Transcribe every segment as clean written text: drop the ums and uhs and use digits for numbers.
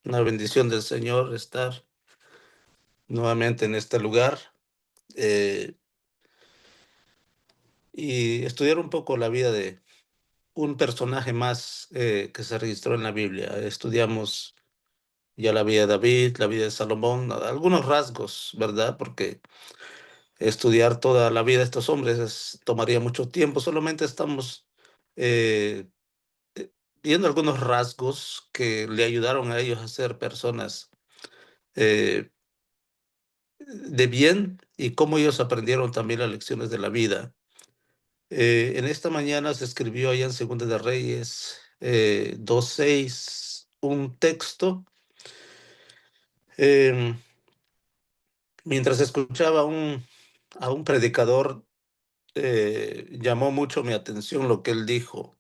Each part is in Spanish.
Una bendición del Señor estar nuevamente en este lugar eh, y estudiar un poco la vida de un personaje más que se registró en la Biblia. Estudiamos ya la vida de David, la vida de Salomón, algunos rasgos, ¿verdad? Porque estudiar toda la vida de estos hombres tomaría mucho tiempo. Solamente estamos eh, viendo algunos rasgos que le ayudaron a ellos a ser personas eh, de bien y cómo ellos aprendieron también las lecciones de la vida. En esta mañana se escribió allá en Segunda de Reyes 2:6 un texto. eh, Mientras escuchaba a un predicador, llamó mucho mi atención lo que él dijo.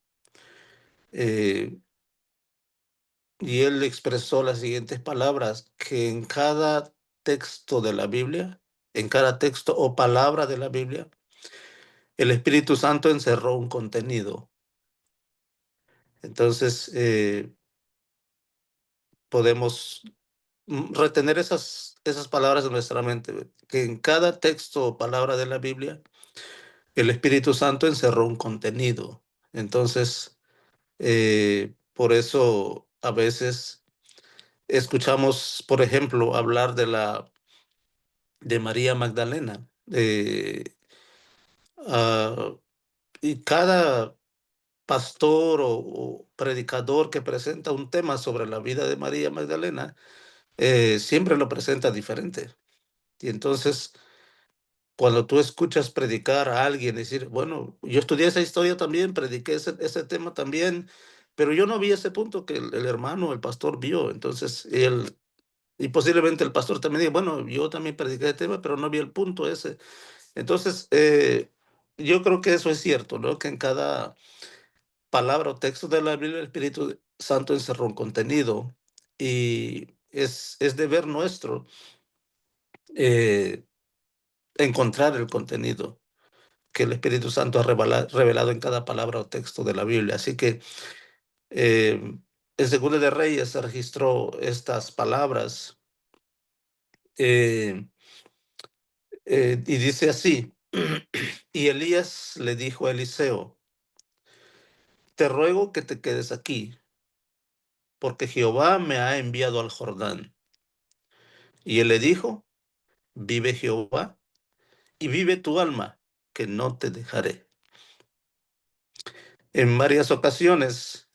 eh, y él expresó las siguientes palabras, que en cada texto de la Biblia, en cada texto o palabra de la Biblia, el Espíritu Santo encerró un contenido. Entonces, podemos retener esas palabras en nuestra mente, que en cada texto o palabra de la Biblia, el Espíritu Santo encerró un contenido. Entonces, por eso a veces escuchamos, por ejemplo, hablar de María Magdalena. Ah, y cada pastor o predicador que presenta un tema sobre la vida de María Magdalena, siempre lo presenta diferente. Y entonces, cuando tú escuchas predicar a alguien, decir, bueno, yo estudié esa historia también, prediqué ese tema también, pero yo no vi ese punto que el hermano, el pastor vio. Entonces, y posiblemente el pastor también diga, bueno, yo también prediqué ese tema, pero no vi el punto ese. Entonces, yo creo que eso es cierto, ¿no? Que en cada palabra o texto de la Biblia, el Espíritu Santo encerró un contenido y es deber nuestro eh, encontrar el contenido que el Espíritu Santo ha revelado en cada palabra o texto de la Biblia. Así que en Segunda de Reyes se registró estas palabras eh, y dice así, y Elías le dijo a Eliseo, te ruego que te quedes aquí, porque Jehová me ha enviado al Jordán. Y él le dijo, vive Jehová y vive tu alma, que no te dejaré. En varias ocasiones,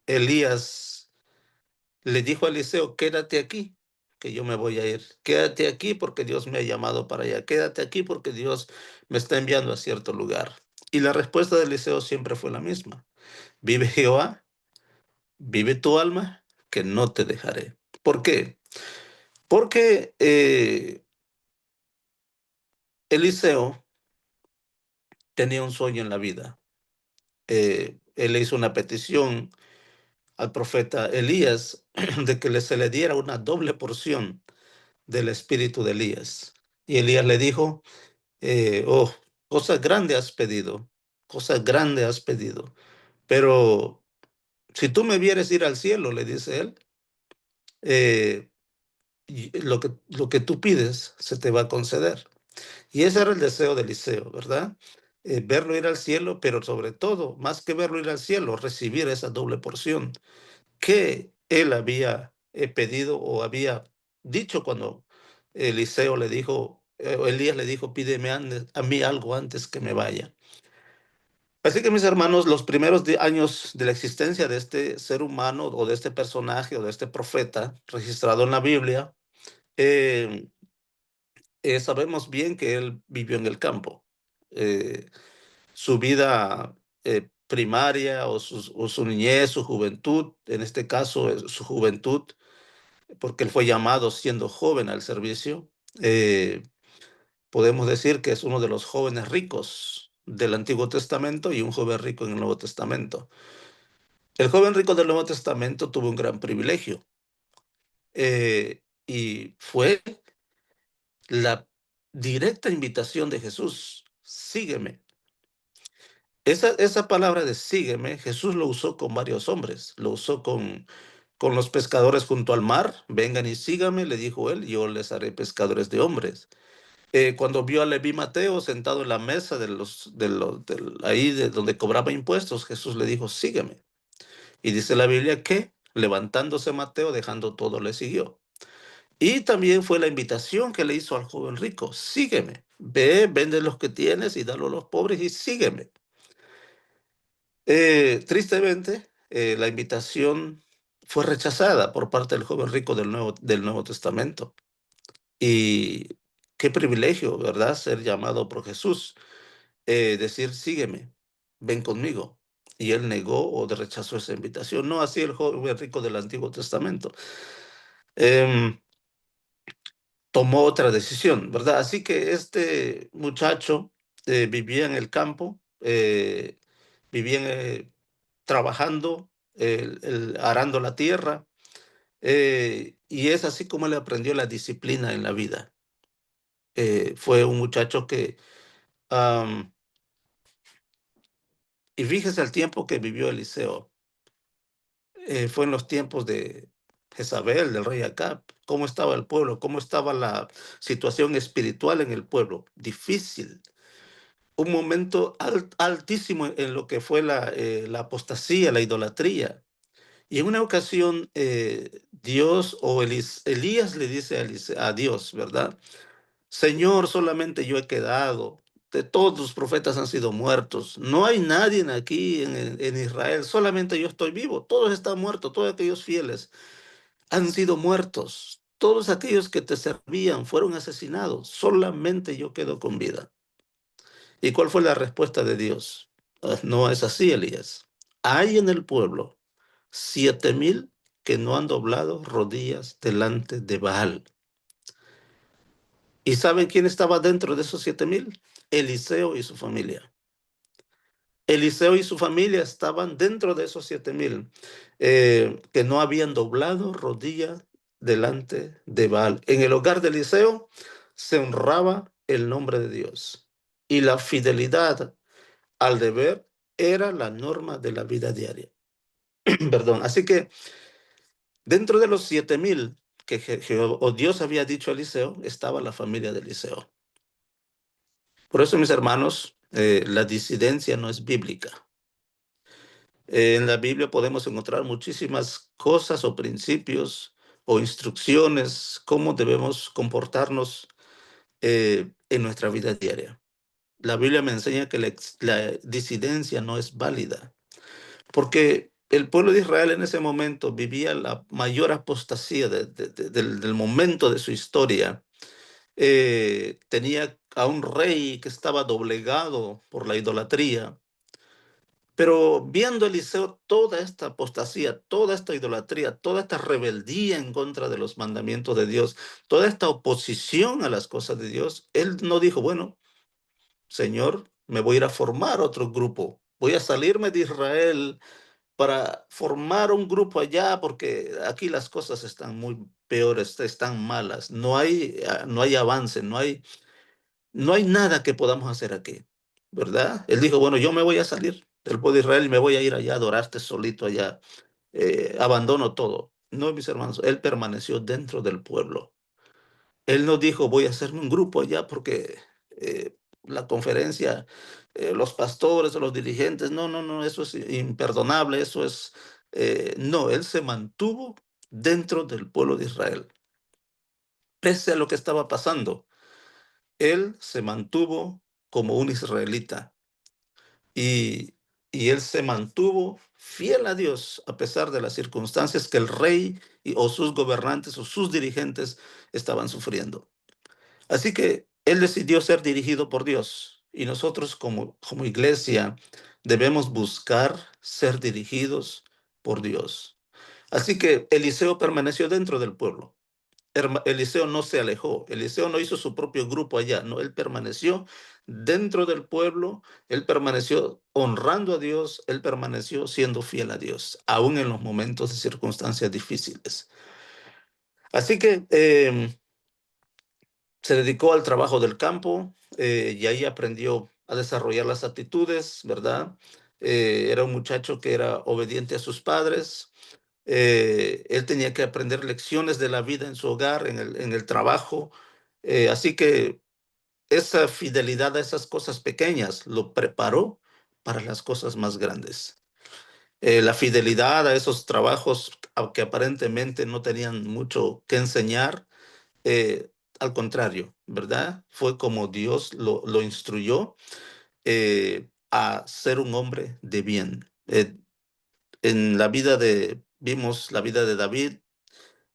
Elías le dijo a Eliseo, quédate aquí, que yo me voy a ir. Quédate aquí porque Dios me ha llamado para allá. Quédate aquí porque Dios me está enviando a cierto lugar. Y la respuesta de Eliseo siempre fue la misma. Vive Jehová, vive tu alma, que no te dejaré. ¿Por qué? Porque Eliseo tenía un sueño en la vida. Él le hizo una petición al profeta Elías de que se le diera una doble porción del espíritu de Elías. Y Elías le dijo, oh, cosas grandes has pedido, cosas grandes has pedido, pero si tú me vieres ir al cielo, le dice él, eh, lo que tú pides se te va a conceder. Y ese era el deseo de Eliseo, ¿verdad? Verlo ir al cielo, pero sobre todo, más que verlo ir al cielo, recibir esa doble porción que él había pedido o había dicho cuando Eliseo le dijo, Elías le dijo, pídeme a mí algo antes que me vaya. Así que mis hermanos, los primeros años de la existencia de este ser humano o de este personaje o de este profeta registrado en la Biblia, eh, sabemos bien que él vivió en el campo. Eh, su vida primaria o su niñez, su juventud, en este caso su juventud, porque él fue llamado siendo joven al servicio. Eh, Podemos decir que es uno de los jóvenes ricos del Antiguo Testamento y un joven rico en el Nuevo Testamento. El joven rico del Nuevo Testamento tuvo un gran privilegio y fue la directa invitación de Jesús, sígueme. Esa palabra de sígueme, Jesús lo usó con varios hombres. Lo usó con los pescadores junto al mar. Vengan y síganme, le dijo él, yo les haré pescadores de hombres. Cuando vio a Leví Mateo sentado en la mesa ahí de donde cobraba impuestos, Jesús le dijo, sígueme. Y dice la Biblia que, levantándose Mateo, dejando todo, le siguió. Y también fue la invitación que le hizo al joven rico, sígueme. Ve, vende los que tienes y dalo a los pobres y sígueme. Tristemente, la invitación fue rechazada por parte del joven rico del Nuevo Testamento. Y qué privilegio, ¿verdad? Ser llamado por Jesús, decir, sígueme, ven conmigo. Y él negó o rechazó esa invitación. No así el joven rico del Antiguo Testamento. Em, Tomó otra decisión, ¿verdad? Así que este muchacho vivía en el campo, vivía trabajando, arando la tierra, y es así como él aprendió la disciplina en la vida. Fue un muchacho que, am, y fíjese el tiempo que vivió Eliseo, fue en los tiempos de Jezabel, del rey Acab. ¿Cómo estaba el pueblo? ¿Cómo estaba la situación espiritual en el pueblo? Difícil. Un momento altísimo en lo que fue la apostasía, la idolatría. Y en una ocasión, Dios o Elías le dice a Dios, ¿verdad? Señor, solamente yo he quedado. De todos los profetas han sido muertos. No hay nadie aquí en Israel. Solamente yo estoy vivo. Todos están muertos. Todos aquellos fieles han sido muertos. Todos aquellos que te servían fueron asesinados. Solamente yo quedo con vida. ¿Y cuál fue la respuesta de Dios? No es así, Elías. Hay en el pueblo 7,000 que no han doblado rodillas delante de Baal. ¿Y saben quién estaba dentro de esos 7,000? Eliseo y su familia. Eliseo y su familia estaban dentro de esos 7,000 que no habían doblado rodilla delante de Baal. En el hogar de Eliseo se honraba el nombre de Dios y la fidelidad al deber era la norma de la vida diaria. Perdón. Así que dentro de los 7,000 que o Dios había dicho a Eliseo, estaba la familia de Eliseo. Por eso, mis hermanos, la disidencia no es bíblica. En la Biblia podemos encontrar muchísimas cosas o principios o instrucciones, cómo debemos comportarnos en nuestra vida diaria. La Biblia me enseña que la disidencia no es válida, porque el pueblo de Israel en ese momento vivía la mayor apostasía del momento de su historia. Tenía a un rey que estaba doblegado por la idolatría. Pero viendo Eliseo toda esta apostasía, toda esta idolatría, toda esta rebeldía en contra de los mandamientos de Dios, toda esta oposición a las cosas de Dios, él no dijo, bueno, Señor, me voy a ir a formar otro grupo, voy a salirme de Israel para formar un grupo allá porque aquí las cosas están muy peores, están malas, no hay avance, no hay nada que podamos hacer aquí, ¿verdad? Él dijo, bueno, yo me voy a salir del pueblo de Israel y me voy a ir allá a adorarte solito allá, abandono todo. No, mis hermanos, él permaneció dentro del pueblo. Él no dijo, voy a hacerme un grupo allá porque la conferencia, los pastores o los dirigentes, no, no, no, eso es imperdonable, eso es... no, él se mantuvo dentro del pueblo de Israel. Pese a lo que estaba pasando, él se mantuvo como un israelita y, y él se mantuvo fiel a Dios a pesar de las circunstancias que el rey o sus gobernantes o sus dirigentes estaban sufriendo. Así que él decidió ser dirigido por Dios y nosotros como iglesia debemos buscar ser dirigidos por Dios. Así que Eliseo permaneció dentro del pueblo. Eliseo no se alejó, Eliseo no hizo su propio grupo allá, no, él permaneció dentro del pueblo, él permaneció honrando a Dios, él permaneció siendo fiel a Dios, aún en los momentos de circunstancias difíciles. Así que se dedicó al trabajo del campo y ahí aprendió a desarrollar las actitudes, ¿verdad? Era un muchacho que era obediente a sus padres. Él tenía que aprender lecciones de la vida en su hogar, en el trabajo. Así que esa fidelidad a esas cosas pequeñas lo preparó para las cosas más grandes. La fidelidad a esos trabajos, aunque aparentemente no tenían mucho que enseñar, eh, al contrario, ¿verdad? Fue como Dios lo instruyó a ser un hombre de bien. En la vida vimos la vida de David.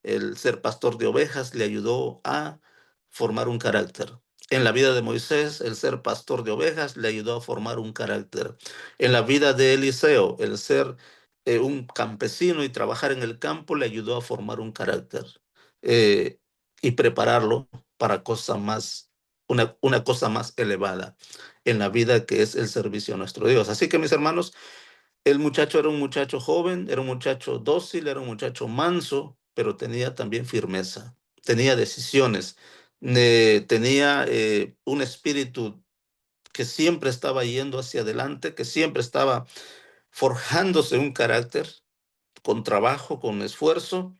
El ser pastor de ovejas le ayudó a formar un carácter. En la vida de Moisés, el ser pastor de ovejas le ayudó a formar un carácter. En la vida de Eliseo, el ser un campesino y trabajar en el campo le ayudó a formar un carácter eh, y prepararlo para una cosa más elevada en la vida, que es el servicio a nuestro Dios. Así que, mis hermanos, el muchacho era un muchacho joven, era un muchacho dócil, era un muchacho manso, pero tenía también firmeza, tenía decisiones, tenía un espíritu que siempre estaba yendo hacia adelante, que siempre estaba forjándose un carácter con trabajo, con esfuerzo,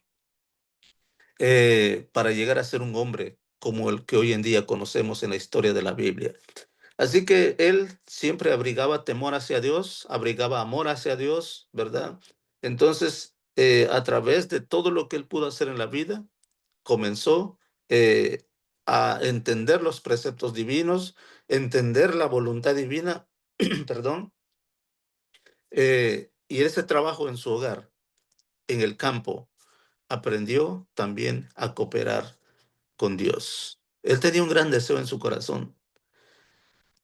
para llegar a ser un hombre como el que hoy en día conocemos en la historia de la Biblia. Así que él siempre abrigaba temor hacia Dios, abrigaba amor hacia Dios, ¿verdad? Entonces, a través de todo lo que él pudo hacer en la vida, comenzó eh, a entender los preceptos divinos, entender la voluntad divina, perdón, y ese trabajo en su hogar, en el campo, aprendió también a cooperar con Dios. Él tenía un gran deseo en su corazón.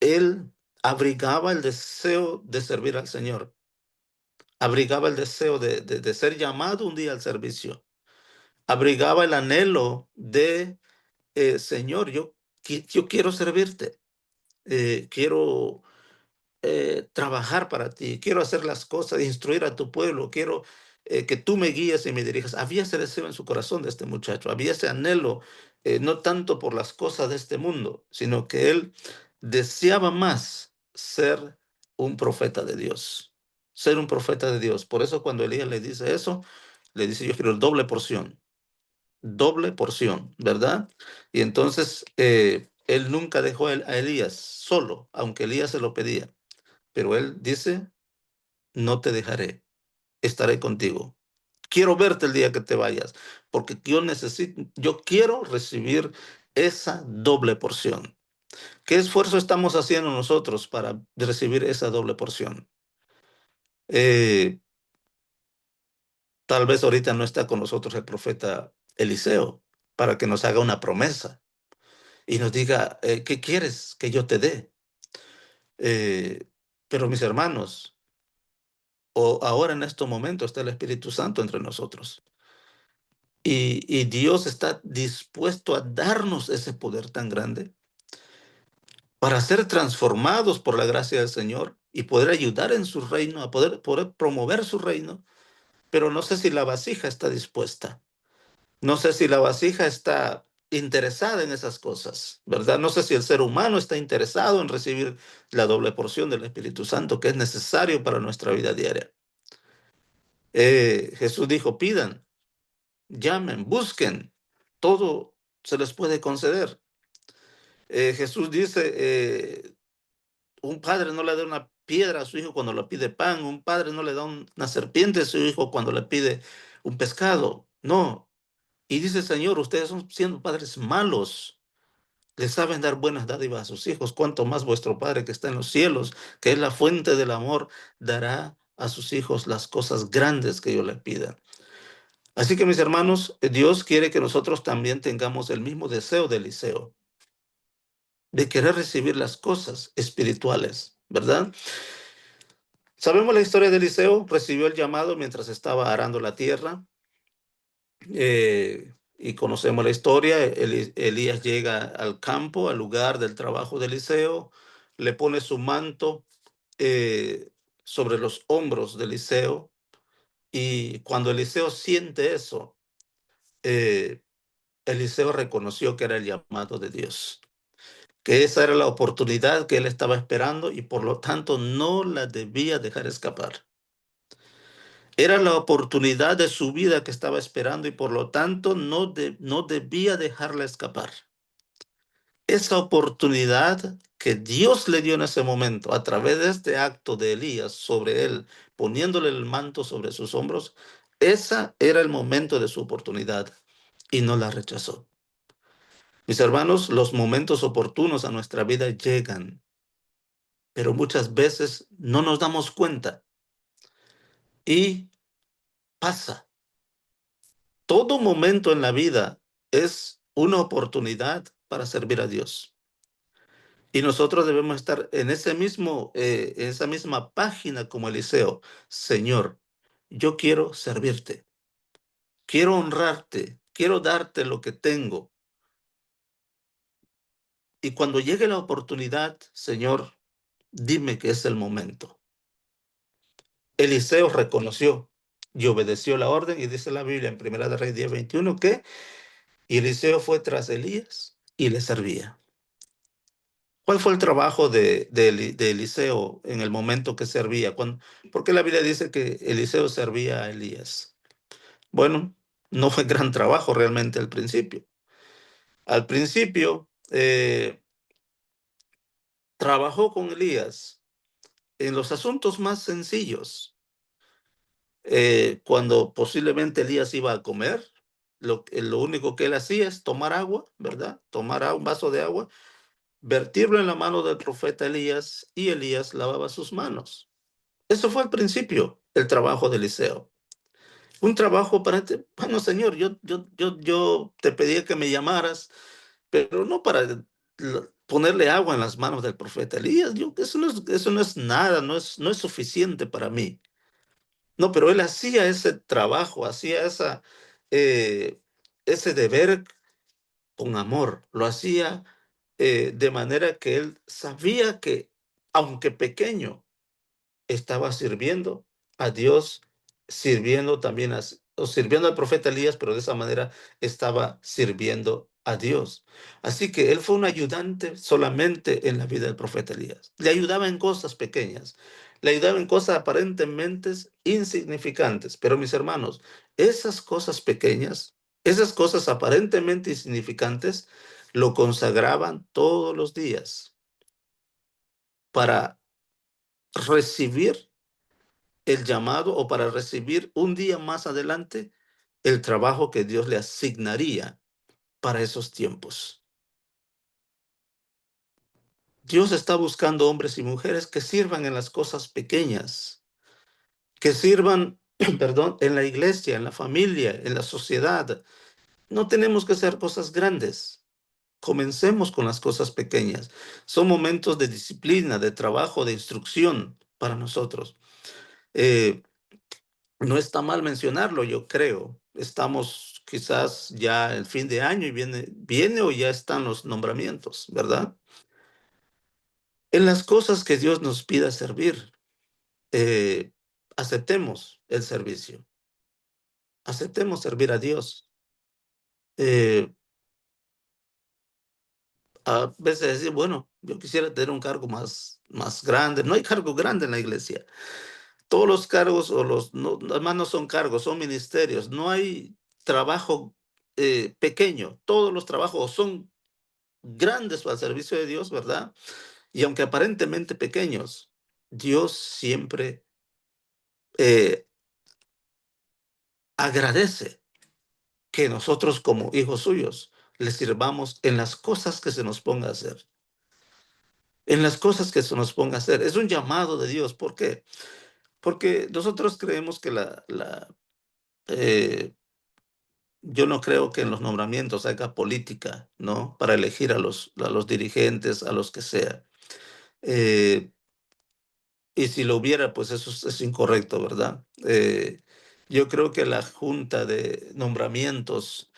Él abrigaba el deseo de servir al Señor, abrigaba el deseo de ser llamado un día al servicio, abrigaba el anhelo de, Señor, yo quiero servirte, quiero trabajar para ti, quiero hacer las cosas, instruir a tu pueblo, quiero que tú me guíes y me dirijas. Había ese deseo en su corazón de este muchacho, había ese anhelo, no tanto por las cosas de este mundo, sino que él deseaba más ser un profeta de Dios, ser un profeta de Dios. Por eso cuando Elías le dice eso, le dice, yo quiero doble porción, ¿verdad? Y entonces él nunca dejó a Elías solo, aunque Elías se lo pedía. Pero él dice, no te dejaré, estaré contigo. Quiero verte el día que te vayas, porque yo quiero recibir esa doble porción. ¿Qué esfuerzo estamos haciendo nosotros para recibir esa doble porción? Eh, Tal vez ahorita no está con nosotros el profeta Eliseo para que nos haga una promesa y nos diga, ¿qué quieres que yo te dé? Eh, pero mis hermanos, o ahora en estos momentos está el Espíritu Santo entre nosotros. Y Dios está dispuesto a darnos ese poder tan grande para ser transformados por la gracia del Señor y poder ayudar en su reino, a poder promover su reino. Pero no sé si la vasija está dispuesta. No sé si la vasija está interesada en esas cosas, ¿verdad? No sé si el ser humano está interesado en recibir la doble porción del Espíritu Santo que es necesario para nuestra vida diaria. Jesús dijo, pidan, llamen, busquen, todo se les puede conceder. Jesús dice, un padre no le da una piedra a su hijo cuando le pide pan, un padre no le da una serpiente a su hijo cuando le pide un pescado, no. Y dice, Señor, ustedes son siendo padres malos, le saben dar buenas dádivas a sus hijos, cuanto más vuestro Padre que está en los cielos, que es la fuente del amor, dará a sus hijos las cosas grandes que yo les pida. Así que mis hermanos, Dios quiere que nosotros también tengamos el mismo deseo de Eliseo, de querer recibir las cosas espirituales, ¿verdad? Sabemos la historia de Eliseo, recibió el llamado mientras estaba arando la tierra, y conocemos la historia. Elías llega al campo, al lugar del trabajo de Eliseo, le pone su manto eh, sobre los hombros de Eliseo, y cuando Eliseo siente eso, eh, Eliseo reconoció que era el llamado de Dios. que esa era la oportunidad que él estaba esperando y por lo tanto no la debía dejar escapar. Era la oportunidad de su vida que estaba esperando y por lo tanto no debía dejarla escapar. Esa oportunidad que Dios le dio en ese momento a través de este acto de Elías sobre él, poniéndole el manto sobre sus hombros, esa era el momento de su oportunidad y no la rechazó. Mis hermanos, los momentos oportunos a nuestra vida llegan, pero muchas veces no nos damos cuenta y pasa. Todo momento en la vida es una oportunidad para servir a Dios. Y nosotros debemos estar en esa misma página como Eliseo. Señor, yo quiero servirte, quiero honrarte, quiero darte lo que tengo. Y cuando llegue la oportunidad, Señor, dime que es el momento. Eliseo reconoció y obedeció la orden y dice la Biblia en Primera de Reyes 10:21 que Eliseo fue tras Elías y le servía. ¿Cuál fue el trabajo de Eliseo en el momento que servía? ¿Por qué la Biblia dice que Eliseo servía a Elías? Bueno, no fue gran trabajo realmente al principio. Al principio trabajó con Elías en los asuntos más sencillos. Cuando posiblemente Elías iba a comer, lo único que él hacía es tomar agua, ¿verdad? Tomar un vaso de agua, vertirlo en la mano del profeta Elías y Elías lavaba sus manos. Eso fue al principio el trabajo de Eliseo. Un trabajo para, bueno, Señor, yo te pedía que me llamaras, pero no para ponerle agua en las manos del profeta Elías. Eso no es nada, no es suficiente para mí. No, pero él hacía ese trabajo, hacía eh, ese deber con amor, lo hacía de manera que él sabía que, aunque pequeño, estaba sirviendo a Dios, sirviendo también o sirviendo al profeta Elías, pero de esa manera estaba sirviendo a Dios. Así que él fue un ayudante solamente en la vida del profeta Elías. Le ayudaba en cosas pequeñas, le ayudaba en cosas aparentemente insignificantes, pero mis hermanos, esas cosas pequeñas, esas cosas aparentemente insignificantes, lo consagraban todos los días para recibir el llamado o para recibir un día más adelante el trabajo que Dios le asignaría para esos tiempos. Dios está buscando hombres y mujeres que sirvan en las cosas pequeñas, que sirvan, perdón, en la iglesia, en la familia, en la sociedad. No tenemos que hacer cosas grandes. Comencemos con las cosas pequeñas. Son momentos de disciplina, de trabajo, de instrucción para nosotros. Eh, No está mal mencionarlo, yo creo. Estamos quizás ya el fin de año y viene o ya están los nombramientos, ¿verdad? En las cosas que Dios nos pida servir, eh, aceptemos el servicio, aceptemos servir a Dios. Eh, a veces decir, bueno, yo quisiera tener un cargo más grande. No hay cargo grande en la iglesia. Todos los cargos o no, además no son cargos, son ministerios. No hay trabajo pequeño. Todos los trabajos son grandes al servicio de Dios, ¿verdad? Y aunque aparentemente pequeños, Dios siempre eh, agradece que nosotros como hijos suyos le sirvamos en las cosas que se nos ponga a hacer. En las cosas que se nos ponga a hacer. Es un llamado de Dios. ¿Por qué? Porque nosotros creemos que eh, yo no creo que en los nombramientos haya política, ¿no? Para elegir a los dirigentes, a los que sea. Eh, Y si lo hubiera, pues eso es incorrecto, ¿verdad? Yo creo que la junta de nombramientos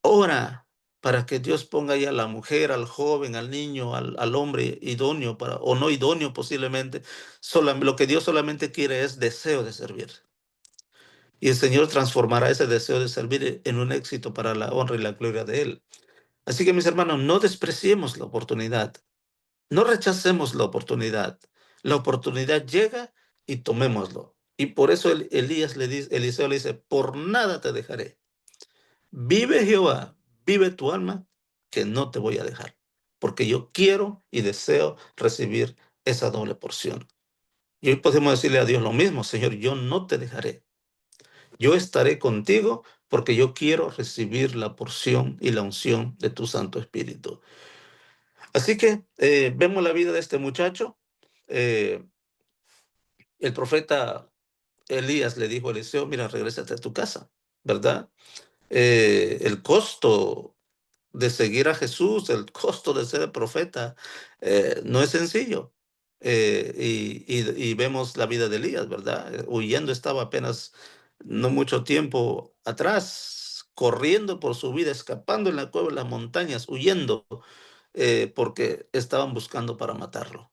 ora para que Dios ponga ya a la mujer, al joven, al niño, al hombre idóneo o no idóneo posiblemente. Lo que Dios solamente quiere es deseo de servir. Y el Señor transformará ese deseo de servir en un éxito para la honra y la gloria de Él. Así que mis hermanos, no despreciemos la oportunidad, no rechacemos la oportunidad. La oportunidad llega y tomémoslo. Y por eso Elías le dice, Eliseo le dice, por nada te dejaré. Vive Jehová, vive tu alma, que no te voy a dejar, porque yo quiero y deseo recibir esa doble porción. Y hoy podemos decirle a Dios lo mismo, Señor, yo no te dejaré. Yo estaré contigo porque yo quiero recibir la porción y la unción de tu Santo Espíritu. Así que vemos la vida de este muchacho. Eh, el profeta Elías le dijo a Eliseo, mira, regrésate a tu casa, ¿verdad? El costo de seguir a Jesús, el costo de ser profeta, no es sencillo. Y vemos la vida de Elías, ¿verdad? Huyendo estaba apenas no mucho tiempo atrás, corriendo por su vida, escapando en la cueva de las montañas, huyendo, porque estaban buscando para matarlo.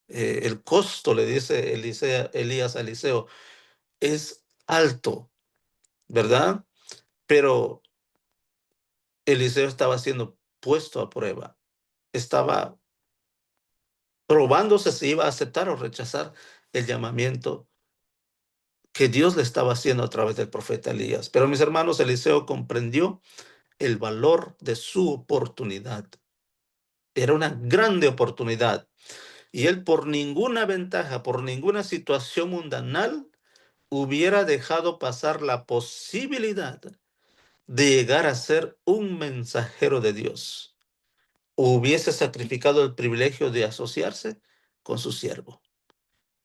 El costo, le dice Elías a Eliseo, es alto, ¿verdad? Pero Eliseo estaba siendo puesto a prueba, estaba probándose si iba a aceptar o rechazar el llamamiento que Dios le estaba haciendo a través del profeta Elías. Pero mis hermanos, Eliseo comprendió el valor de su oportunidad. Era una grande oportunidad. Y él por ninguna ventaja, por ninguna situación mundanal, hubiera dejado pasar la posibilidad de llegar a ser un mensajero de Dios. Hubiese sacrificado el privilegio de asociarse con su siervo,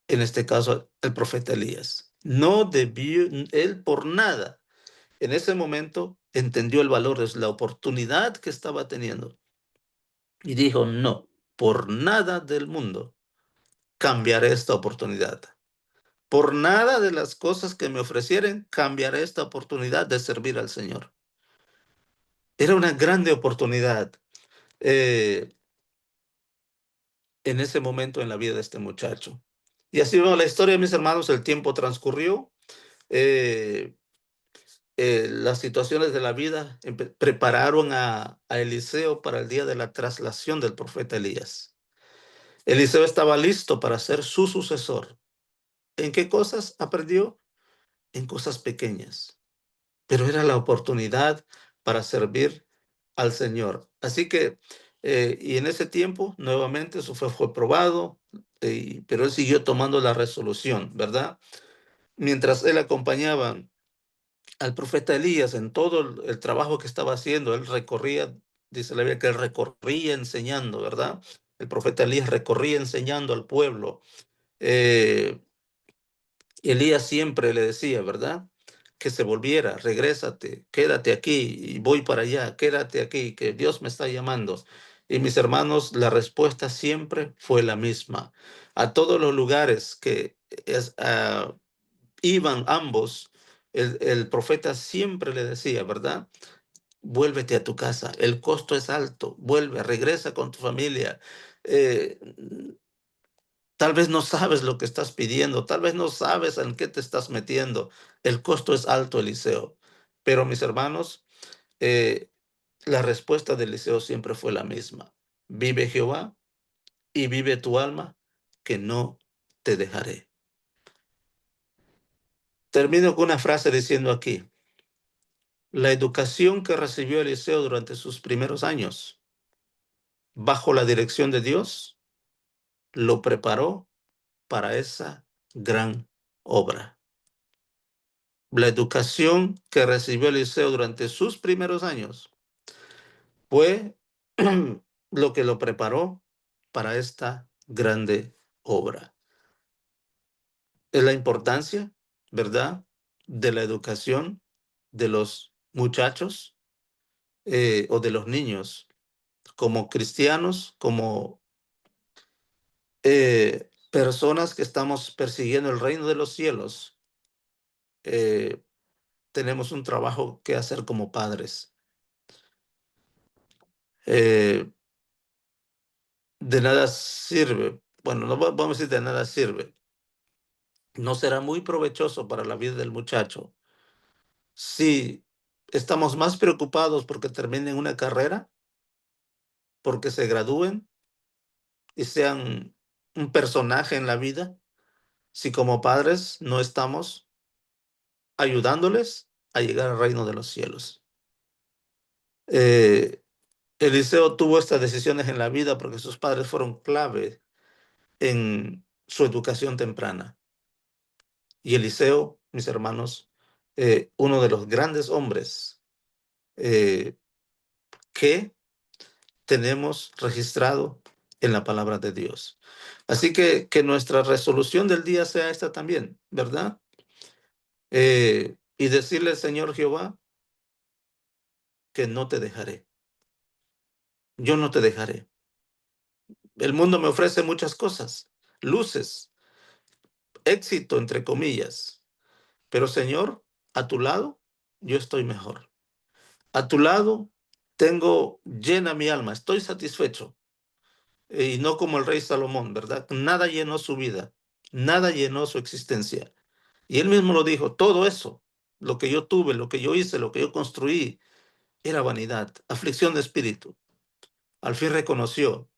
en este caso el profeta Elías. No debió, él por nada, en ese momento entendió el valor de la oportunidad que estaba teniendo y dijo, no, por nada del mundo cambiaré esta oportunidad. Por nada de las cosas que me ofrecieren cambiaré esta oportunidad de servir al Señor. Era una grande oportunidad eh, en ese momento en la vida de este muchacho. Y así vemos la historia, mis hermanos, el tiempo transcurrió. eh, las situaciones de la vida prepararon a Eliseo para el día de la traslación del profeta Elías. Eliseo estaba listo para ser su sucesor. ¿En qué cosas aprendió? En cosas pequeñas, pero era la oportunidad para servir al Señor. Así que, y en ese tiempo, nuevamente, eso fue probado, pero él siguió tomando la resolución, ¿verdad? Mientras él acompañaba al profeta Elías en todo el trabajo que estaba haciendo. Él recorría, dice la Biblia, que él recorría enseñando, ¿verdad? El profeta Elías recorría enseñando al pueblo. Eh, Elías siempre le decía, ¿verdad? Que se volviera, regrésate, quédate aquí y voy para allá, quédate aquí, que Dios me está llamando. Y mis hermanos, la respuesta siempre fue la misma. A todos los lugares que iban ambos, el profeta siempre le decía, ¿verdad? Vuélvete a tu casa, el costo es alto, vuelve, regresa con tu familia. Eh, Tal vez no sabes lo que estás pidiendo, tal vez no sabes en qué te estás metiendo. El costo es alto, Eliseo. Pero mis hermanos, eh, la respuesta de Eliseo siempre fue la misma. Vive Jehová y vive tu alma, que no te dejaré. Termino con una frase diciendo aquí, la educación que recibió Eliseo durante sus primeros años, bajo la dirección de Dios, lo preparó para esa gran obra. La educación que recibió Eliseo durante sus primeros años fue lo que lo preparó para esta grande obra. Es la importancia, ¿verdad?, de la educación de los muchachos o de los niños como cristianos, como personas que estamos persiguiendo el reino de los cielos. eh, Tenemos un trabajo que hacer como padres. Eh, de nada sirve, bueno, no vamos a decir de nada sirve, no será muy provechoso para la vida del muchacho si estamos más preocupados porque termine una carrera porque se gradúen y sean un personaje en la vida si como padres no estamos ayudándoles a llegar al reino de los cielos? Eh, Eliseo tuvo estas decisiones en la vida porque sus padres fueron clave en su educación temprana. Y Eliseo, mis hermanos, uno de los grandes hombres eh, que tenemos registrado en la palabra de Dios. Así que nuestra resolución del día sea esta también, ¿verdad? Y decirle, Señor Jehová, que no te dejaré. Yo no te dejaré. El mundo me ofrece muchas cosas, luces, éxito, entre comillas. Pero Señor, a tu lado, yo estoy mejor. A tu lado, tengo llena mi alma, estoy satisfecho. Y no como el rey Salomón, ¿verdad? Nada llenó su vida, nada llenó su existencia. Y él mismo lo dijo, todo eso, lo que yo tuve, lo que yo hice, lo que yo construí, era vanidad, aflicción de espíritu. Al fin reconoció,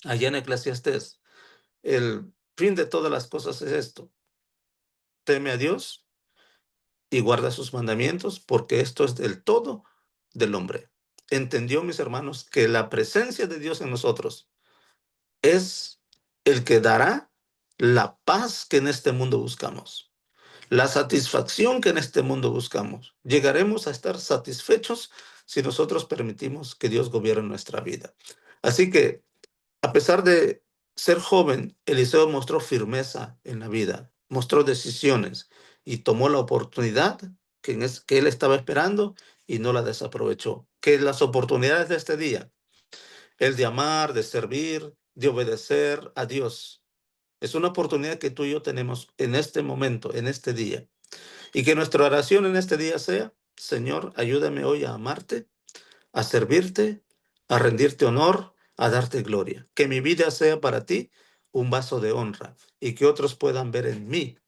allá en Eclesiastés, el fin de todas las cosas es esto: teme a Dios y guarda sus mandamientos, porque esto es del todo del hombre. Entendió, mis hermanos, que la presencia de Dios en nosotros es el que dará la paz que en este mundo buscamos, la satisfacción que en este mundo buscamos. Llegaremos a estar satisfechos si nosotros permitimos que Dios gobierne nuestra vida. Así que, a pesar de ser joven, Eliseo mostró firmeza en la vida, mostró decisiones y tomó la oportunidad que él estaba esperando y no la desaprovechó. Que las oportunidades de este día, el de amar, de servir, de obedecer a Dios, es una oportunidad que tú y yo tenemos en este momento, en este día. Y que nuestra oración en este día sea: Señor, ayúdame hoy a amarte, a servirte, a rendirte honor, a darte gloria. Que mi vida sea para ti un vaso de honra y que otros puedan ver en mí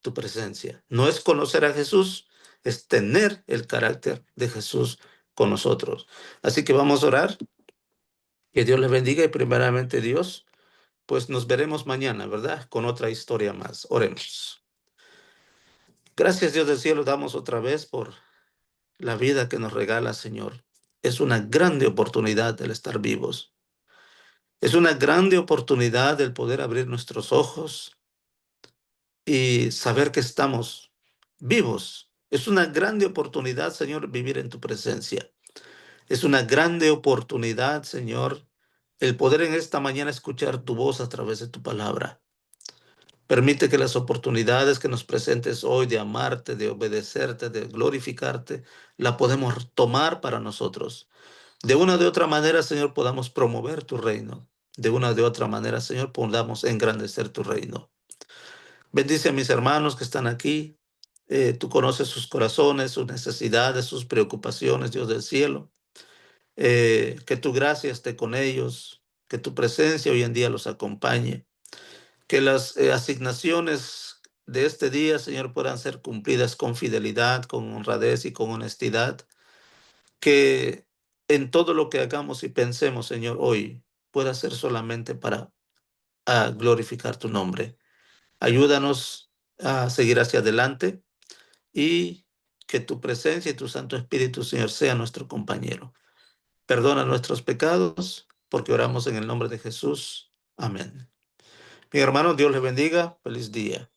tu presencia. No es conocer a Jesús, es tener el carácter de Jesús con nosotros. Así que vamos a orar. Que Dios les bendiga y primeramente Dios, pues nos veremos mañana, ¿verdad? Con otra historia más. Oremos. Gracias, Dios del cielo, damos otra vez por la vida que nos regala, Señor. Es una grande oportunidad el estar vivos. Es una grande oportunidad el poder abrir nuestros ojos y saber que estamos vivos. Es una grande oportunidad, Señor, vivir en tu presencia. Es una grande oportunidad, Señor, el poder en esta mañana escuchar tu voz a través de tu palabra. Permite que las oportunidades que nos presentes hoy de amarte, de obedecerte, de glorificarte, la podemos tomar para nosotros. De una de otra manera, Señor, podamos promover tu reino. De una de otra manera, Señor, podamos engrandecer tu reino. Bendice a mis hermanos que están aquí. Tú conoces sus corazones, sus necesidades, sus preocupaciones, Dios del cielo. Que tu gracia esté con ellos, que tu presencia hoy en día los acompañe, que las asignaciones de este día, Señor, puedan ser cumplidas con fidelidad, con honradez y con honestidad, que en todo lo que hagamos y pensemos, Señor, hoy pueda ser solamente para glorificar tu nombre. Ayúdanos a seguir hacia adelante y que tu presencia y tu Santo Espíritu, Señor, sea nuestro compañero. Perdona nuestros pecados, porque oramos en el nombre de Jesús. Amén. Mi hermano, Dios les bendiga. Feliz día.